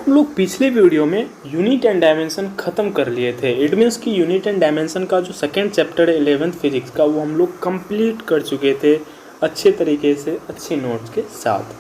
हम लोग पिछले वीडियो में यूनिट एंड डायमेंशन ख़त्म कर लिए थे। इट मीन्स कि यूनिट एंड डायमेंशन का जो सेकेंड चैप्टर है 11th फिजिक्स का, वो हम लोग कंप्लीट कर चुके थे अच्छे तरीके से, अच्छे नोट्स के साथ।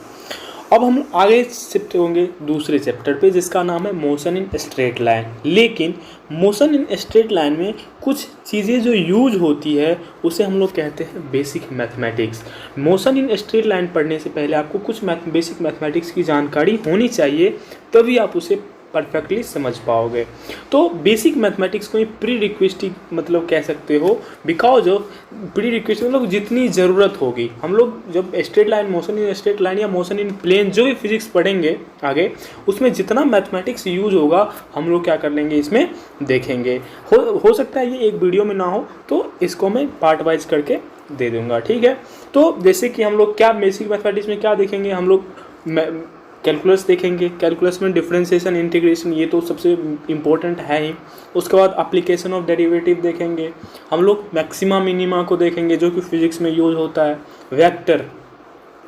अब हम आगे शिफ्ट होंगे दूसरे चैप्टर पे, जिसका नाम है मोशन इन स्ट्रेट लाइन। लेकिन मोशन इन स्ट्रेट लाइन में कुछ चीज़ें जो यूज होती है उसे हम लोग कहते हैं basic mathematics. Motion in straight line पढ़ने से पहले आपको कुछ बेसिक मैथमेटिक्स की जानकारी होनी चाहिए, तभी आप उसे परफेक्टली समझ पाओगे। तो बेसिक मैथमेटिक्स को प्री रिक्वेस्टिंग मतलब कह सकते हो, बिकॉज ऑफ प्री रिक्वेस्ट मतलब जितनी ज़रूरत होगी। हम लोग जब straight line, motion in straight line या मोशन इन प्लेन जो भी फिजिक्स पढ़ेंगे आगे, उसमें जितना मैथमेटिक्स यूज होगा हम लोग क्या कर लेंगे, इसमें देखेंगे। हो सकता है ये एक वीडियो में ना हो, तो इसको मैं पार्ट वाइज करके दे दूँगा, ठीक है। तो जैसे कि हम लोग क्या बेसिक मैथमेटिक्स में क्या देखेंगे, हम लोग कैलकुलस देखेंगे। कैलकुलस में डिफरेंशिएशन, इंटीग्रेशन, ये तो सबसे इम्पोर्टेंट है ही। उसके बाद एप्लीकेशन ऑफ डेरिवेटिव देखेंगे। हम लोग मैक्सिमा मिनिमा को देखेंगे, जो कि फिजिक्स में यूज होता है। वेक्टर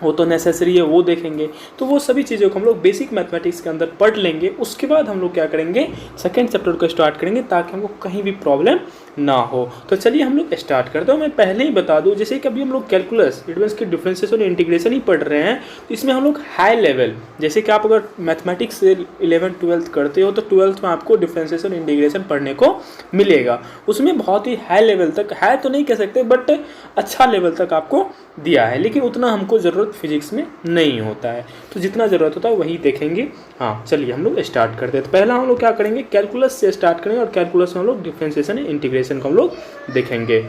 वो तो नेसेसरी है, वो देखेंगे। तो वो सभी चीज़ों को हम लोग बेसिक मैथमेटिक्स के अंदर पढ़ लेंगे। उसके बाद हम लोग क्या करेंगे, सेकेंड चैप्टर को स्टार्ट करेंगे, ताकि हमको कहीं भी प्रॉब्लम ना हो। तो चलिए हम लोग स्टार्ट करते हैं। मैं पहले ही बता दूं, जैसे कि अभी हम लोग कैलकुलस, इट मीन्स की डिफरेंशिएशन और इंटीग्रेशन ही पढ़ रहे हैं, तो इसमें हम लोग हाई लेवल, जैसे कि आप अगर मैथमेटिक्स से 11th 12th करते हो तो 12th में आपको डिफरेंशिएशन इंटीग्रेशन पढ़ने को मिलेगा। उसमें बहुत ही हाई लेवल तक, हाई तो नहीं कह सकते बट अच्छा लेवल तक आपको दिया है, लेकिन उतना हमको ज़रूरत फिजिक्स में नहीं होता है। तो जितना ज़रूरत होता है वही देखेंगे। हाँ चलिए हम लोग स्टार्ट करते हैं। तो पहला हम लोग क्या करेंगे, कैलकुलस से स्टार्ट करेंगे, और कैलकुलस में हम लोग डिफरेंशिएशन इंटीग्रेशन को हम लोग देखेंगे।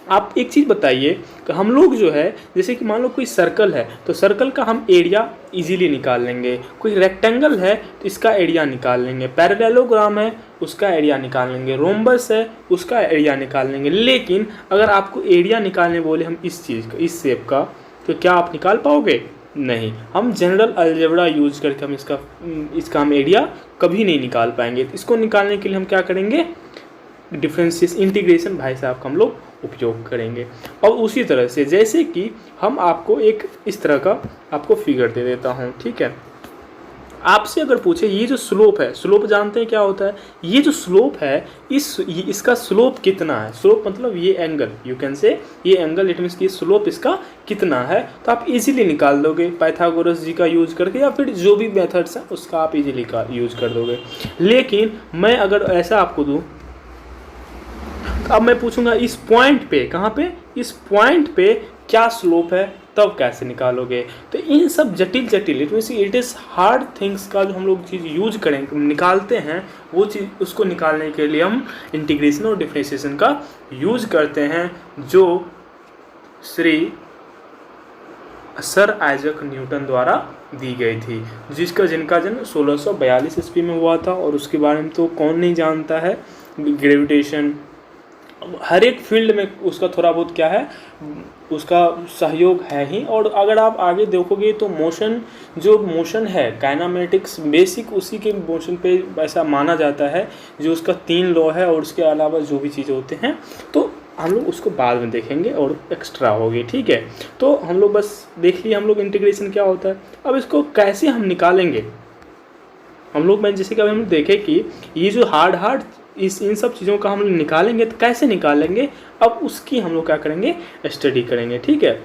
आप एक चीज़ बताइए कि हम लोग जो है, जैसे कि मान लो कोई सर्कल है, तो सर्कल का हम एरिया इजीली निकाल लेंगे। कोई रेक्टेंगल है तो इसका एरिया निकाल लेंगे। पैरेललोग्राम है उसका एरिया निकाल लेंगे। रोम्बस है उसका एरिया निकाल लेंगे। लेकिन अगर आपको एरिया निकालने बोले हम इस चीज़ का, इस शेप का, तो क्या आप निकाल पाओगे? नहीं। हम जनरल अलजेब्रा यूज करके हम इसका हम एरिया कभी नहीं निकाल पाएंगे। तो इसको निकालने के लिए हम क्या करेंगे, डिफरेंशिएशन इंटीग्रेशन भाई साहब का हम लोग उपयोग करेंगे। और उसी तरह से जैसे कि हम आपको एक इस तरह का आपको फिगर दे देता हूँ, ठीक है। आपसे अगर पूछे ये जो स्लोप है, स्लोप जानते हैं क्या होता है? ये जो स्लोप है, इसका स्लोप कितना है? स्लोप मतलब ये एंगल, यू कैन से ये एंगल, इट मीन्स कि स्लोप इसका कितना है, तो आप इजीली निकाल दोगे पाइथागोरस जी का यूज करके, या फिर जो भी मेथड्स हैं उसका आप इजीली यूज कर दोगे। लेकिन मैं अगर ऐसा आपको दूँ, अब मैं पूछूंगा इस पॉइंट पे, कहाँ पे, इस पॉइंट पे क्या स्लोप है, तब कैसे निकालोगे? तो इन सब जटिल इट इज़ हार्ड थिंग्स का जो हम लोग चीज़ यूज करेंगे, निकालते हैं, वो चीज़ उसको निकालने के लिए हम इंटीग्रेशन और डिफरेंशिएशन का यूज करते हैं, जो श्री सर आइजक न्यूटन द्वारा दी गई थी, जिनका जन्म 1642 ईस्वी में हुआ था। और उसके बारे में तो कौन नहीं जानता है। ग्रेविटेशन, हर एक फील्ड में उसका थोड़ा बहुत क्या है, उसका सहयोग है ही। और अगर आप आगे देखोगे तो मोशन है, काइनेमेटिक्स बेसिक उसी के मोशन पे ऐसा माना जाता है, जो उसका 3 लॉ है, और उसके अलावा जो भी चीज़ें होते हैं तो हम लोग उसको बाद में देखेंगे और एक्स्ट्रा होगी, ठीक है। तो हम लोग बस देख लिए हम लोग इंटीग्रेशन क्या होता है। अब इसको कैसे हम निकालेंगे, हम लोग मैं जैसे कि अभी हम देखें कि ये जो हार्ड इन सब चीज़ों का हम लोग निकालेंगे, तो कैसे निकालेंगे, अब उसकी हम लोग क्या करेंगे, स्टडी करेंगे, ठीक है।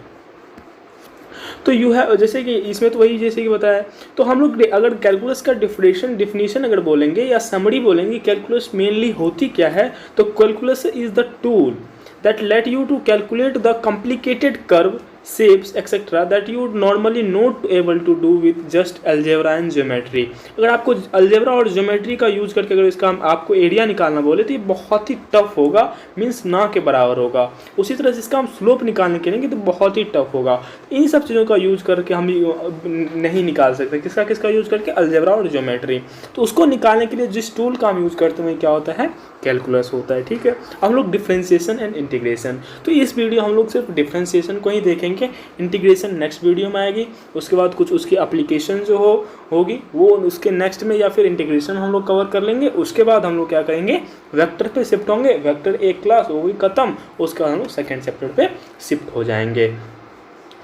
तो यू है जैसे कि इसमें तो वही जैसे कि बताया। तो हम लोग अगर कैलकुलस का डिफिनीशन अगर बोलेंगे या समरी बोलेंगे, कैलकुलस मेनली होती क्या है, तो calculus is the tool that let you to calculate the complicated curve, shapes etc that you would normally not able to do with just algebra and geometry। अगर आपको अलजेब्रा और geometry का use करके अगर इसका आपको एरिया निकालना बोले तो ये बहुत ही टफ होगा, मीन्स ना के बराबर होगा। उसी तरह से इसका हम स्लोप निकालने के लिए तो बहुत ही टफ होगा। इन सब चीज़ों का यूज करके हम नहीं निकाल सकते। किसका यूज करके, अलजेब्रा और ज्योमेट्री। तो उसको निकालने के लिए जिस टूल का हम यूज करते हैं क्या होता है, कैलकुलस होता है, ठीक है। हम लोग डिफरेंशिएशन एंड इंटीग्रेशन, तो इस वीडियो हम लोग सिर्फ डिफरेंशिएशन को ही देखेंगे, इंटीग्रेशन नेक्स्ट वीडियो में आएगी। उसके बाद कुछ उसकी एप्लीकेशन जो होगी वो उसके नेक्स्ट में, या फिर इंटीग्रेशन हम लोग कवर कर लेंगे। उसके बाद हम लोग क्या करेंगे, वेक्टर पे शिफ्ट होंगे। वेक्टर एक क्लास हो गई खत्म, उसके बाद हम लोग सेकेंड चैप्टर पे शिफ्ट हो जाएंगे।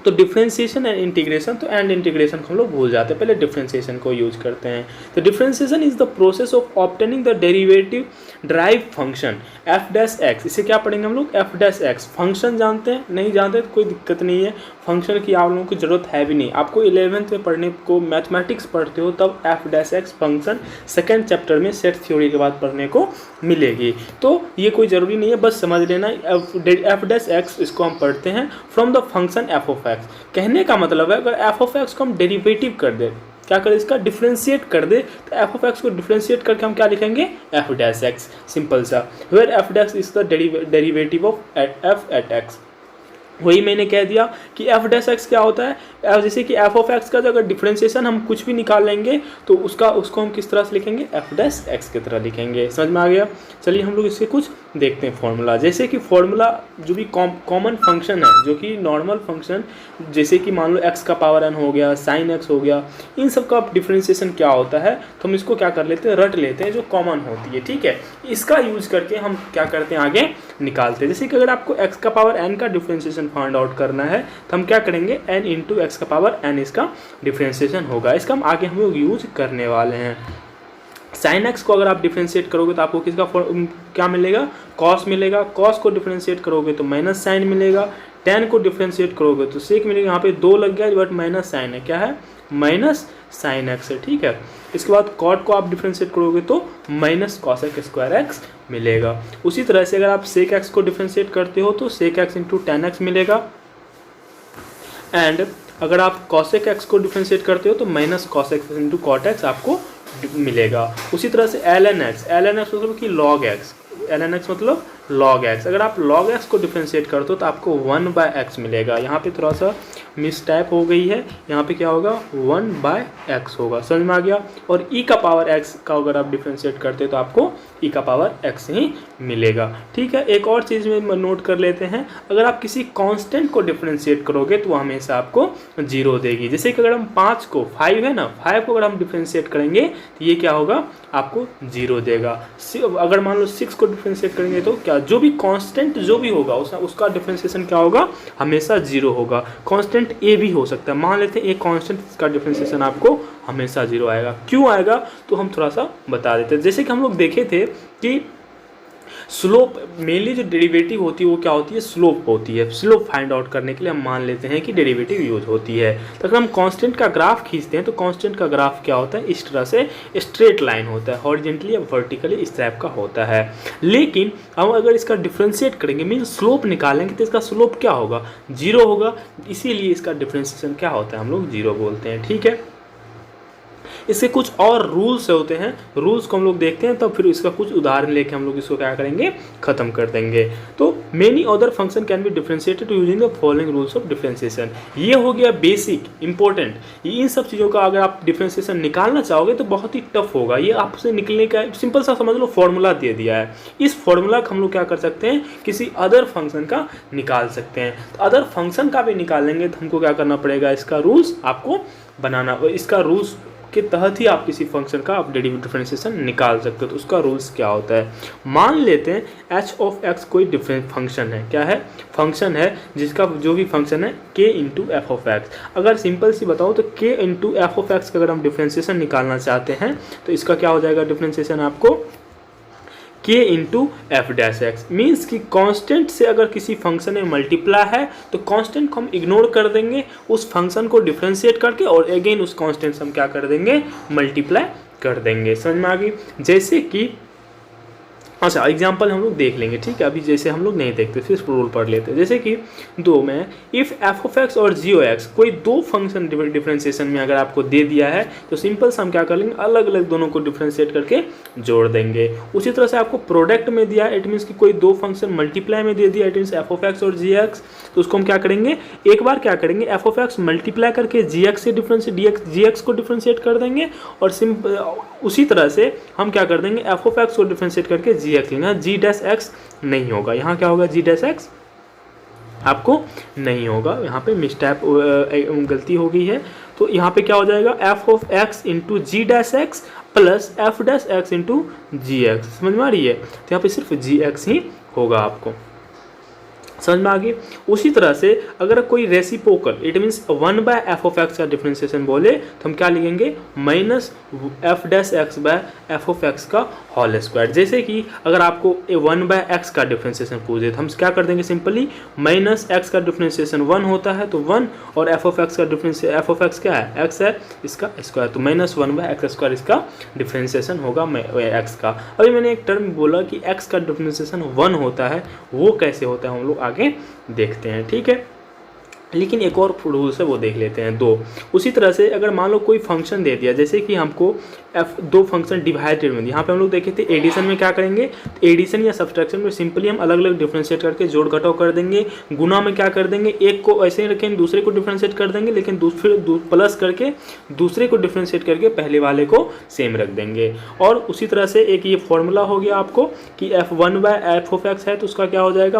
तो डिफ्रेंशिएशन एंड इंटीग्रेशन, तो एंड इंटीग्रेशन को हम लोग भूल जाते हैं, पहले डिफ्रेंशिएशन को यूज करते हैं। तो differentiation is the process of obtaining the derivative drive function F dash x. इसे क्या पढ़ेंगे हम लोग, एफ डैश एक्स। फंक्शन जानते हैं, नहीं जानते तो कोई दिक्कत नहीं है, फंक्शन की आप लोगों को जरूरत है भी नहीं। आपको 11th में पढ़ने को, मैथमेटिक्स पढ़ते हो तब F dash x function second chapter में सेट थ्योरी के बाद पढ़ने को मिलेगी। तो ये कोई ज़रूरी नहीं है, बस समझ लेना एफ डैश एक्स इसको हम पढ़ते हैं from the function F of x. कहने का मतलब है अगर एफ ऑफ एक्स को हम डेरिवेटिव कर दे, क्या करें, इसका डिफ्रेंशिएट कर दे, तो एफ ऑफ एक्स को डिफ्रेंशिएट करके हम क्या लिखेंगे, एफ डैश एक्स, सिंपल सा। Where f dash is the derivative of f at x. वही मैंने कह दिया कि एफ डैश एक्स क्या होता है, जैसे कि एफ ऑफ एक्स का अगर डिफरेंशिएशन हम कुछ भी निकाल लेंगे तो उसको हम किस तरह से लिखेंगे, एफ डैश एक्स की तरह लिखेंगे। समझ में आ गया। चलिए हम लोग इसके कुछ देखते हैं फॉर्मूला। जैसे कि फॉर्मूला जो भी कॉमन फंक्शन है, जो कि नॉर्मल फंक्शन, जैसे कि मान लो एक्स का पावर एन हो गया, साइन एक्स हो गया, इन सब का डिफरेंशिएशन क्या होता है, तो हम इसको क्या कर लेते हैं, रट लेते हैं, जो कॉमन होती है, ठीक है। इसका यूज करके हम क्या करते हैं, आगे निकालते हैं। जैसे कि अगर आपको एक्स का पावर एन का डिफरेंशिएशन फाइंड आउट करना है तो हम क्या करेंगे, एन इंटू एक्स का पावर एन इसका डिफरेंशिएशन होगा। इसका हम आगे हम लोग यूज करने वाले हैं। साइन एक्स को अगर आप डिफरेंशिएट करोगे तो आपको किसका क्या मिलेगा, कॉस मिलेगा। कॉस को डिफरेंशिएट करोगे तो माइनस साइन मिलेगा। टेन को डिफरेंशिएट करोगे तो सेक मिलेगा। यहाँ पे 2 लग गया बट माइनस साइन है, क्या है, माइनस साइन एक्स है, ठीक है। इसके बाद कॉट को आप डिफरेंशिएट करोगे तो minus cos x square x मिलेगा। उसी तरह से अगर आप सेक एक्स को डिफरेंशिएट करते हो तो sec x into tan x मिलेगा। एंड अगर आप कॉसेक एक्स को डिफरेंशिएट करते हो तो minus cos x into cot x आपको मिलेगा। उसी तरह से एल एन एक्स मतलब कि log x, l n x मतलब लॉग एक्स। अगर आप लॉग एक्स को डिफरेंशिएट करते हो तो आपको 1/x मिलेगा। यहाँ पे थोड़ा सा मिस टाइप हो गई है, यहाँ पे क्या होगा, 1/x होगा। समझ में आ गया। और e का पावर x का अगर आप डिफरेंशिएट करते हो तो आपको e का पावर x ही मिलेगा, ठीक है। एक और चीज़ में नोट कर लेते हैं, अगर आप किसी कांस्टेंट को डिफरेंशिएट करोगे तो वो हमेशा आपको 0 देगी। जैसे कि अगर हम 5 को, 5 है ना, 5 को अगर हम डिफरेंशिएट करेंगे तो ये क्या होगा, आपको 0 देगा। अगर मान लो 6 को डिफरेंशिएट करेंगे तो क्या, जो भी कांस्टेंट जो भी होगा उसका डिफरेंशिएशन क्या होगा, हमेशा 0 होगा। कांस्टेंट ए भी हो सकता है, मान लेते हैं एक कांस्टेंट का डिफरेंशिएशन आपको हमेशा 0 आएगा। क्यों आएगा तो हम थोड़ा सा बता देते हैं। जैसे कि हम लोग देखे थे कि स्लोप, मेनली जो डेरिवेटिव होती है वो क्या होती है, स्लोप होती है। स्लोप फाइंड आउट करने के लिए हम मान लेते हैं कि डेरिवेटिव यूज होती है। तो अगर हम कांस्टेंट का ग्राफ खींचते हैं तो कांस्टेंट का ग्राफ क्या होता है, इस तरह से स्ट्रेट लाइन होता है, हॉरिजॉन्टली या वर्टिकली इस टाइप का होता है। लेकिन हम अगर इसका डिफरेंशिएट करेंगे, मीन स्लोप निकालेंगे, तो इसका स्लोप क्या होगा, 0 होगा। इसीलिए इसका डिफरेंशिएशन क्या होता है, हम लोग 0 बोलते हैं, ठीक है। इसके कुछ और रूल्स होते हैं, रूल्स को हम लोग देखते हैं तब फिर इसका कुछ उदाहरण लेके हम लोग इसको क्या करेंगे, खत्म कर देंगे। तो many other function can be differentiated using the following rules of differentiation. ये हो गया बेसिक इंपॉर्टेंट। इन सब चीज़ों का अगर आप डिफरेंशिएशन निकालना चाहोगे तो बहुत ही टफ होगा। ये आपसे निकलने का सिंपल सा समझ लो फॉर्मूला दे दिया है। इस फॉर्मूला का हम लोग क्या कर सकते हैं, किसी अदर फंक्शन का निकाल सकते हैं। तो अदर फंक्शन का भी निकालेंगे तो हमको क्या करना पड़ेगा, इसका रूल्स आपको बनाना, इसका रूल्स के तहत ही आप किसी फंक्शन का आप डेरिवेटिव डिफरेंशिएशन निकाल सकते हो। तो उसका रूल्स क्या होता है, मान लेते हैं एच ऑफ एक्स कोई डिफरेंट फंक्शन है, क्या है, फंक्शन है जिसका जो भी फंक्शन है के इंटू एफ ऑफ एक्स। अगर सिंपल सी बताओ तो के इंटू एफ ऑफ एक्स का अगर हम डिफरेंशिएशन निकालना चाहते हैं तो इसका क्या हो जाएगा डिफरेंशिएशन आपको, k into F dash x. Means कि कांस्टेंट से अगर किसी फंक्शन में मल्टीप्लाई है तो कांस्टेंट को हम इग्नोर कर देंगे, उस फंक्शन को डिफरेंशिएट करके और अगेन उस कांस्टेंट से हम क्या कर देंगे, मल्टीप्लाई कर देंगे। समझ में आ गई। जैसे कि अच्छा एग्जाम्पल हम लोग देख लेंगे, ठीक है। अभी जैसे हम लोग नहीं देखते, फिर रूल पढ़ लेते हैं। जैसे कि 2 में इफ़ एफ ऑफ एक्स और जी ओ एक्स कोई 2 फंक्शन डिफरेंशिएशन में अगर आपको दे दिया है तो सिंपल से हम क्या कर लेंगे, अलग अलग दोनों को डिफरेंशिएट करके जोड़ देंगे। उसी तरह से आपको प्रोडक्ट में दिया, इट मीन्स कि कोई 2 फंक्शन मल्टीप्लाई में दे दिया, it means F of x और जी एक्स, तो उसको हम क्या करेंगे, एक बार क्या करेंगे, एफ ऑफ एक्स मल्टीप्लाई करके जी एक्स से जी एक्स को डिफरेंशिएट कर देंगे। और उसी तरह से हम क्या कर देंगे, एफ ऑफ एक्स को डिफरेंशिएट करके जी एक्स लेंगे। जी डैश एक्स नहीं होगा, यहाँ क्या होगा, जी डैश एक्स आपको नहीं होगा, यहाँ पे मिसटाइप गलती हो गई है। तो यहाँ पे क्या हो जाएगा, f of x into g dash x plus f dash x into g x. समझ में आ रही है। तो यहाँ पे सिर्फ जी एक्स ही होगा आपको। समझ में आ गई। उसी तरह से अगर कोई रेसिप्रोकल इट मीन्स 1/f(x) का डिफरेंशिएशन बोले तो हम क्या लिखेंगे -f'(x)/f(x) का होल स्क्वायर। जैसे कि अगर आपको 1/x का डिफरेंशिएशन पूछे तो हम क्या कर देंगे सिंपली -x का डिफरेंशिएशन 1 होता है तो 1 और f(x) का डिफरेंशिएशन f(x) क्या है x है इसका स्क्वायर तो -1/x² इसका डिफरेंशिएशन होगा x का। अभी मैंने एक टर्म बोला कि x का डिफरेंशिएशन 1 होता है, वो कैसे होता है हम लोग आगे देखते हैं, ठीक है। लेकिन एक और रूल्स है वो देख लेते हैं दो। उसी तरह से अगर मान लो कोई फंक्शन दे दिया, जैसे कि हमको दो फंक्शन डिवाइडेड में, यहाँ पे हम लोग देखे थे एडिशन में क्या करेंगे, एडिशन या सब्सट्रैक्शन में सिंपली हम अलग अलग डिफरेंशिएट करके जोड़ घटाव कर देंगे। गुना में क्या कर देंगे, एक को ऐसे ही रखेंगे दूसरे को डिफरेंशिएट कर देंगे, लेकिन फिर प्लस करके दूसरे को डिफरेंशिएट करके पहले वाले को सेम रख देंगे। और उसी तरह से एक ये फॉर्मूला हो गया आपको कि f1/f(x) है तो उसका क्या हो जाएगा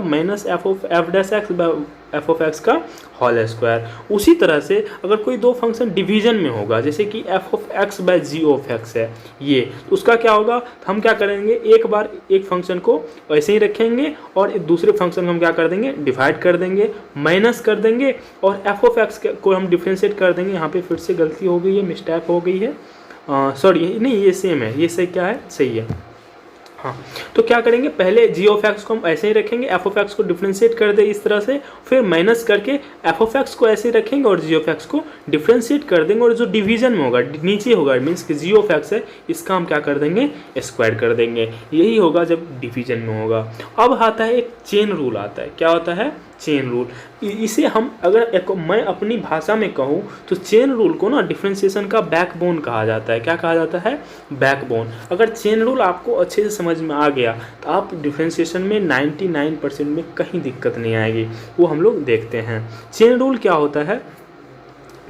-f(x) का होल स्क्वायर। उसी तरह से अगर कोई दो फंक्शन डिवीजन में होगा, जैसे कि f(x/g(x) है ये, तो उसका क्या होगा, हम क्या करेंगे एक बार एक फंक्शन को ऐसे ही रखेंगे और दूसरे फंक्शन को हम क्या कर देंगे डिवाइड कर देंगे, माइनस कर देंगे और f(x) को हम डिफ्रेंशिएट कर देंगे। यहाँ पे फिर से गलती हो गई है, मिस्टेक हो गई है, सॉरी नहीं ये सेम है, ये सही क्या है सही है हाँ। तो क्या करेंगे पहले g(x) को हम ऐसे ही रखेंगे, f(x) को डिफ्रेंशिएट कर दे इस तरह से, फिर माइनस करके f(x) को ऐसे ही रखेंगे और g(x) को डिफ्रेंशिएट कर देंगे और जो डिवीजन में होगा नीचे होगा मीन्स कि g(x) है इसका हम क्या कर देंगे स्क्वायर कर देंगे। यही होगा जब डिवीजन में होगा। अब आता है एक चेन रूल आता है, क्या होता है चेन रूल। इसे हम अगर मैं अपनी भाषा में कहूँ तो चेन रूल को ना डिफरेंशिएशन का बैकबोन कहा जाता है। क्या कहा जाता है बैकबोन। अगर चेन रूल आपको अच्छे से समझ में आ गया तो आप डिफरेंशिएशन में 99% में कहीं दिक्कत नहीं आएगी, वो हम लोग देखते हैं। चेन रूल क्या होता है,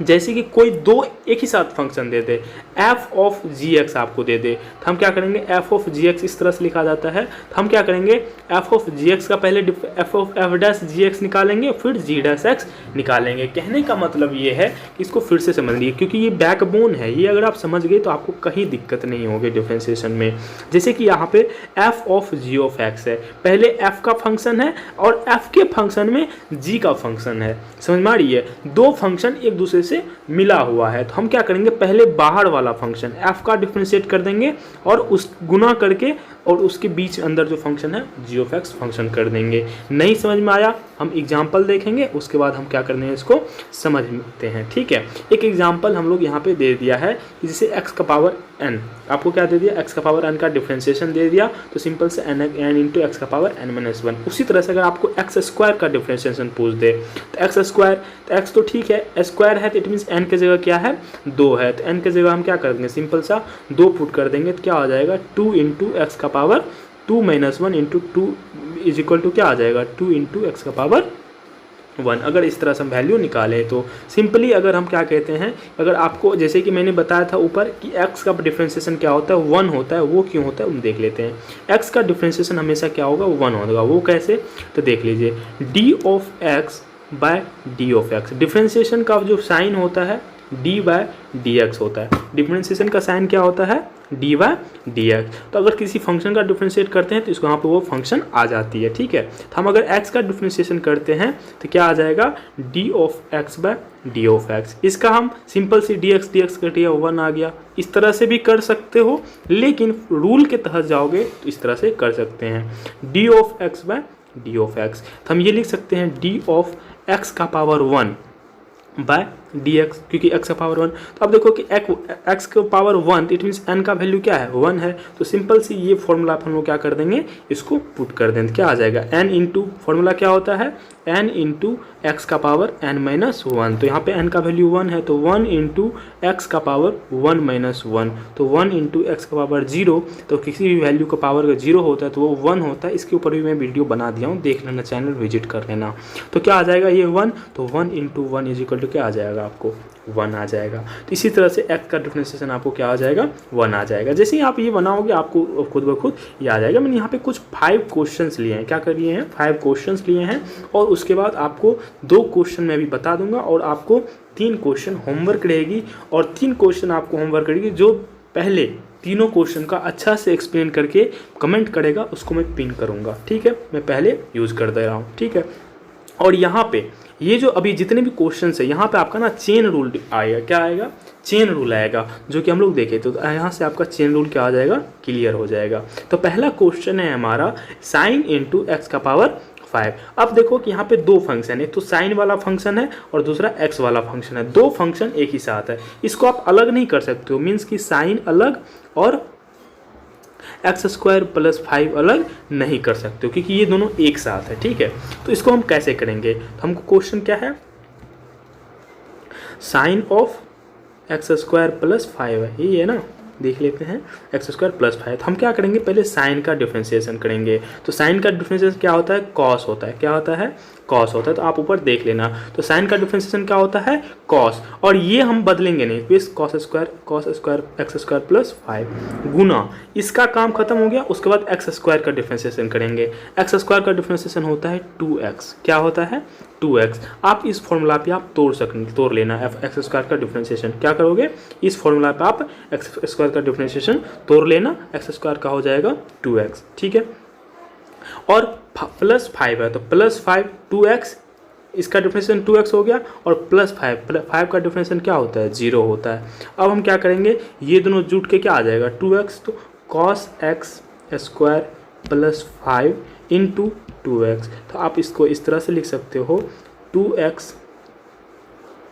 जैसे कि कोई दो एक ही साथ फंक्शन दे दे, f(g(x) आपको दे दे तो हम क्या करेंगे f(g(x) इस तरह से लिखा जाता है, तो हम क्या करेंगे f(g(x) का पहले f(g(x) निकालेंगे फिर g'(x) निकालेंगे। कहने का मतलब ये है कि इसको फिर से समझ लीजिए क्योंकि ये बैकबोन है, ये अगर आप समझ गए तो आपको कहीं दिक्कत नहीं होगी डिफरेंशिएशन में। जैसे कि यहाँ पे f(g(x) है, पहले f का फंक्शन है और f के फंक्शन में g का फंक्शन है, समझ में आ रही है। दो फंक्शन एक दूसरे से मिला हुआ है तो हम क्या करेंगे पहले बाहर वाला फंक्शन f का डिफरेंशिएट कर देंगे और उस गुना करके और उसके बीच अंदर जो फंक्शन है g(x) फंक्शन कर देंगे। नहीं समझ में आया हम एग्जाम्पल देखेंगे, उसके बाद हम क्या करने हैं इसको समझते हैं, ठीक है। एक एग्जाम्पल हम लोग यहाँ पे दे दिया है जिसे x का पावर n, आपको क्या दे दिया x का पावर n का डिफरेंशिएशन दे दिया तो सिंपल से n इंटू x का पावर n-1। उसी तरह से अगर आपको x² का डिफरेंशिएशन पूछ दे तो x², तो x तो ठीक है स्क्वायर है तो इट मीन्स n की जगह क्या है 2 है, तो n की जगह हम क्या कर देंगे सिंपल सा 2 पुट कर देंगे तो क्या हो जाएगा 2 इंटू x का power 2 - 1 into 2 is equal to क्या आ जाएगा 2 इंटू x का पावर 1। अगर इस तरह से हम वैल्यू निकालें तो सिंपली अगर हम क्या कहते हैं, अगर आपको जैसे कि मैंने बताया था ऊपर कि x का डिफरेंशिएशन क्या होता है 1 होता है, वो क्यों होता है हम देख लेते हैं। x का डिफरेंशिएशन हमेशा क्या होगा 1 होगा, वो कैसे तो देख लीजिए d(x/d(x) डिफरेंशिएशन का जो साइन होता है d/dx होता है। डिफरेंशिएशन का साइन क्या होता है d/dx। तो अगर किसी फंक्शन का डिफरेंशिएट करते हैं तो इसको यहाँ पे वो फंक्शन आ जाती है, ठीक है। तो हम अगर x का डिफरेंशिएशन करते हैं तो क्या आ जाएगा d(x/d(x)। इसका हम सिंपल सी dx कर दिया 1 आ गया। इस तरह से भी कर सकते हो लेकिन रूल के तहत जाओगे तो इस तरह से कर सकते हैं d(x/d(x)। तो हम ये लिख सकते हैं d(x का पावर 1 बाय dx, क्योंकि x का पावर 1। तो अब देखो कि x का पावर 1 इट मीन्स n का वैल्यू क्या है 1 है, तो सिंपल सी ये फॉर्मूला हम लोग क्या कर देंगे इसको पुट कर देंगे, क्या आ जाएगा n इंटू फॉर्मूला क्या होता है n इंटू एक्स का पावर n-1। तो यहाँ पे n का वैल्यू 1 है तो 1 इंटू एक्स का पावर 1-1, तो 1 इंटू एक्स का पावर 0। तो किसी भी वैल्यू का पावर अगर 0 होता है तो वो 1 होता है। इसके ऊपर भी मैं वीडियो बना दिया हूँ, देख लेना, चैनल विजिट कर लेना। तो क्या आ जाएगा ये 1, तो 1 इंटू 1 इज इक्वल टू क्या आ जाएगा आपको 1 आ जाएगा। तो इसी तरह से x का डिफरेंशिएशन आपको क्या आ जाएगा 1 आ जाएगा। जैसे ही आप ये बनाओगे आपको खुद ब खुद ये आ जाएगा। मैंने यहाँ पे कुछ 5 क्वेश्चंस लिए हैं, क्या कर लिए हैं 5 क्वेश्चंस लिए हैं, और उसके बाद आपको 2 क्वेश्चन मैं भी बता दूंगा और आपको 3 क्वेश्चन होमवर्क रहेगी, और 3 क्वेश्चन आपको होमवर्क रहेगी। जो पहले तीनों क्वेश्चन का अच्छा से एक्सप्लेन करके कमेंट करेगा उसको मैं पिन करूँगा, ठीक है। मैं पहले यूज़ कर दे रहा हूँ, ठीक है। और यहाँ पे ये जो अभी जितने भी क्वेश्चन है यहाँ पे आपका ना चेन रूल आएगा। क्या आएगा? चेन रूल आएगा, जो कि हम लोग देखे तो यहाँ से आपका चेन रूल क्या आ जाएगा? क्लियर हो जाएगा। तो पहला क्वेश्चन है हमारा साइन इंटू एक्स का पावर 5। अब देखो कि यहाँ पे दो फंक्शन है, एक तो साइन वाला फंक्शन है और दूसरा एक्स वाला फंक्शन है। दो फंक्शन एक ही साथ है, इसको आप अलग नहीं कर सकते हो। मीन्स कि साइन अलग और एक्स स्क्वायर प्लस 5 अलग नहीं कर सकते हो, क्योंकि ये दोनों एक साथ है। ठीक है, तो इसको हम कैसे करेंगे? तो हमको क्वेश्चन क्या है? Sine of x square plus 5 है, यही है ना। देख लेते हैं, एक्स स्क्वायर प्लस 5। तो हम क्या करेंगे? पहले साइन का डिफरेंशिएशन करेंगे। तो साइन का डिफरेंशिएशन क्या होता है? कॉस होता है। क्या होता है? कॉस होता है। तो आप ऊपर देख लेना। तो साइन का डिफरेंशिएशन क्या होता है? कॉस। और ये हम बदलेंगे नहीं, तो इस cos square x square plus 5 गुना, इसका काम खत्म हो गया। उसके बाद एक्स स्क्वायर का डिफरेंशिएशन करेंगे। एक्स स्क्वायर का डिफरेंशिएशन होता है 2x। क्या होता है? 2x। आप इस फॉर्मूला पे आप तोड़ लेना एक्स स्क्वायर का डिफरेंशिएशन। क्या करोगे? इस फॉर्मूला पे आप एक्स स्क्वायर का डिफरेंशिएशन तोड़ लेना, एक्स स्क्वायर का हो जाएगा 2x। ठीक है, और प्लस 5 है तो प्लस 5 2x, इसका डिफरेंशिएशन 2x हो गया, और प्लस 5 का डिफरेंशिएशन क्या होता है? 0 होता है। अब हम क्या करेंगे? ये दोनों जुट के क्या आ जाएगा? 2x। तो cos x square plus 5 into 2x। तो आप इसको इस तरह से लिख सकते हो, 2x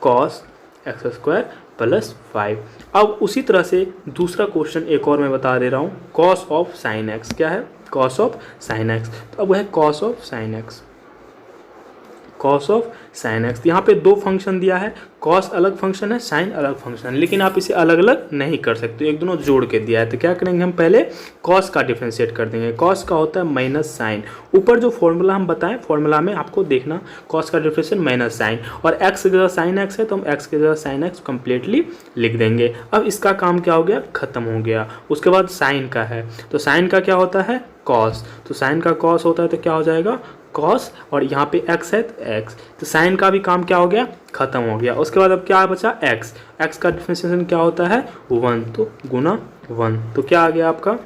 cos x square plus 5। अब उसी तरह से दूसरा क्वेश्चन एक और मैं बता दे रहा हूँ, कॉस ऑफ साइन एक्स। क्या है? Cos of sine x. तो अब है cos of sine x, cos of sine x. यहाँ पे दो फंक्शन दिया है, कॉस अलग फंक्शन है, साइन अलग फंक्शन, लेकिन आप इसे अलग अलग नहीं कर सकते, एक दोनों जोड़ के दिया है। तो क्या करेंगे? हम पहले कॉस का डिफरेंशिएट कर देंगे। कॉस का होता है माइनस साइन। ऊपर जो फॉर्मूला हम बताएं, फॉर्मूला में आपको देखना कॉस का डिफरेंशिएट माइनस साइन, और एक्स की जगह साइन एक्स है तो हम एक्स की जगह साइन एक्स कंप्लीटली लिख देंगे। अब इसका काम क्या हो गया? खत्म हो गया। उसके बाद साइन का है, तो साइन का क्या होता है? कॉस। तो साइन का कॉस होता है तो क्या हो जाएगा? कॉस, और यहाँ पे एक्स है तो एक्स। तो साइन का भी काम क्या हो गया? खत्म हो गया। उसके बाद अब क्या बचा? एक्स। एक्स का डिफरेंशिएशन क्या होता है? 1, तो गुना 1। तो क्या आ गया आपका?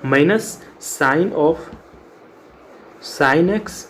Minus sine of sine x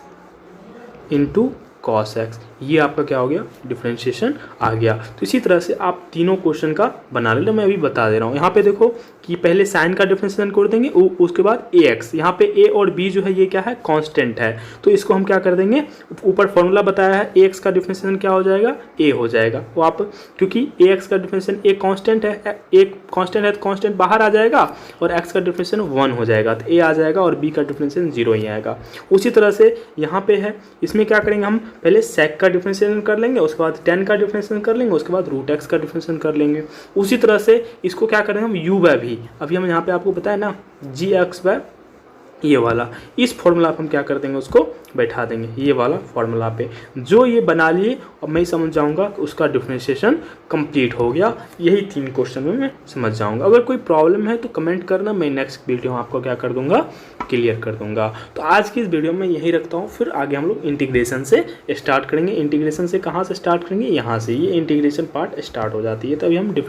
into cos x. ये आपका क्या हो गया? डिफरेंशिएशन आ गया। तो इसी तरह से आप तीनों क्वेश्चन का बना लेना, मैं अभी बता दे रहा हूँ। यहाँ पे देखो कि पहले साइन का डिफरेंशिएशन कर देंगे, उसके बाद ए एक्स। यहाँ पे ए और बी जो है ये क्या है? कांस्टेंट है, तो इसको हम क्या कर देंगे? ऊपर फॉर्मूला बताया है, ए एक्स का डिफरेंशिएशन क्या हो जाएगा? ए हो जाएगा। वो आप क्योंकि ए एक्स का डिफरेंशिएशन ए कांस्टेंट है, एक कांस्टेंट है तो कांस्टेंट बाहर आ जाएगा, और एक्स का डिफरेंशिएशन 1 हो जाएगा, तो ए आ जाएगा, और बी का डिफरेंशिएशन 0 ही आएगा। उसी तरह से यहाँ पे है, इसमें क्या करेंगे? हम पहले सेक का डिफरेंशिएशन कर लेंगे, उसके बाद tan का डिफरेंशिएशन कर लेंगे, उसके बाद रूट एक्स का डिफरेंशिएशन कर लेंगे। उसी तरह से इसको क्या करेंगे? हम u बाय v, अभी हम यहाँ पे आपको बताया ना जी एक्स बाय ये वाला, इस फॉर्मूला पे हम क्या कर देंगे? उसको बैठा देंगे ये वाला फॉर्मूला पे। जो ये बना लिए, अब मैं समझ जाऊंगा कि उसका डिफरेंशिएशन कंप्लीट हो गया। यही 3 क्वेश्चन में मैं समझ जाऊंगा। अगर कोई प्रॉब्लम है तो कमेंट करना, मैं नेक्स्ट वीडियो में आपको क्या कर दूंगा? क्लियर कर दूंगा। तो आज की इस वीडियो में यही रखता हूँ, फिर आगे हम लोग इंटीग्रेशन से स्टार्ट करेंगे। इंटीग्रेशन से कहाँ से स्टार्ट करेंगे? यहाँ से, ये इंटीग्रेशन पार्ट स्टार्ट हो जाती है। तो अभी हम